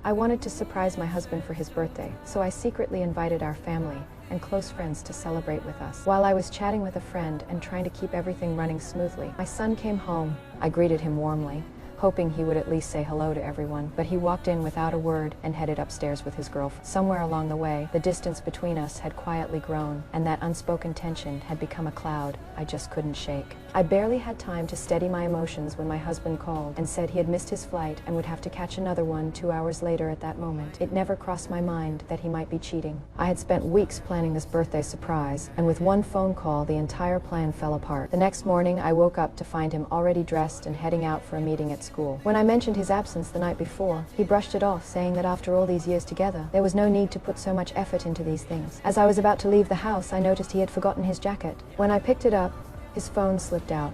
I wanted to surprise my husband for his birthday, so I secretly invited our family and close friends to celebrate with us. While I was chatting with a friend and trying to keep everything running smoothly, my son came home. I greeted him warmly, hoping he would at least say hello to everyone, but he walked in without a word and headed upstairs with his girlfriend. Somewhere along the way, the distance between us had quietly grown, and that unspoken tension had become a cloud I just couldn't shake. I barely had time to steady my emotions when my husband called and said he had missed his flight and would have to catch another one 2 hours later. At that moment, it never crossed my mind that he might be cheating. I had spent weeks planning this birthday surprise, and with one phone call, the entire plan fell apart. The next morning, I woke up to find him already dressed and heading out for a meeting at school. When I mentioned his absence the night before, he brushed it off, saying that after all these years together, there was no need to put so much effort into these things. As I was about to leave the house, I noticed he had forgotten his jacket. When I picked it up, his phone slipped out,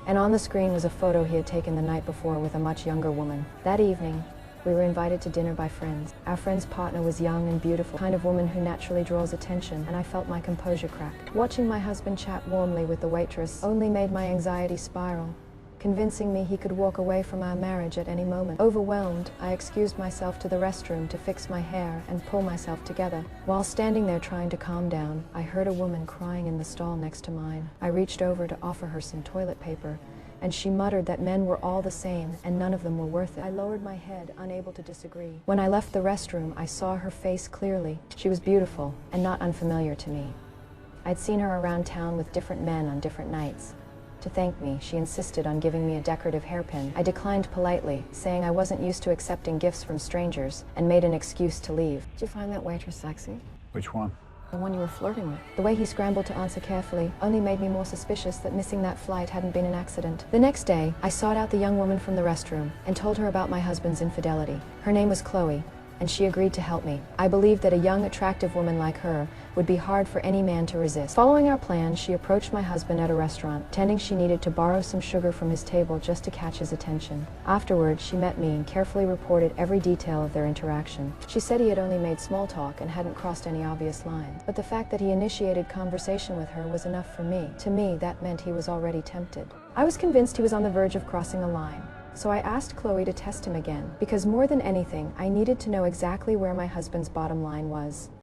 and on the screen was a photo he had taken the night before with a much younger woman. That evening, we were invited to dinner by friends. Our friend's partner was young and beautiful, the kind of woman who naturally draws attention, and I felt my composure crack. Watching my husband chat warmly with the waitress only made my anxiety spiral, convincing me he could walk away from our marriage at any moment. Overwhelmed, I excused myself to the restroom to fix my hair and pull myself together. While standing there trying to calm down, I heard a woman crying in the stall next to mine. I reached over to offer her some toilet paper, and she muttered that men were all the same and none of them were worth it. I lowered my head, unable to disagree. When I left the restroom, I saw her face clearly. She was beautiful and not unfamiliar to me. I'd seen her around town with different men on different nights. To thank me, she insisted on giving me a decorative hairpin. I declined politely, saying I wasn't used to accepting gifts from strangers, and made an excuse to leave. Did you find that waitress sexy? Which one? The one you were flirting with. The way he scrambled to answer carefully only made me more suspicious that missing that flight hadn't been an accident. The next day, I sought out the young woman from the restroom and told her about my husband's infidelity. Her name was Chloe, and she agreed to help me. I believed that a young, attractive woman like her would be hard for any man to resist. Following our plan, she approached my husband at a restaurant, pretending she needed to borrow some sugar from his table just to catch his attention. Afterwards, she met me and carefully reported every detail of their interaction. She said he had only made small talk and hadn't crossed any obvious lines, but the fact that he initiated conversation with her was enough for me. To me, that meant he was already tempted. I was convinced he was on the verge of crossing a line. So I asked Chloe to test him again, because more than anything, I needed to know exactly where my husband's bottom line was.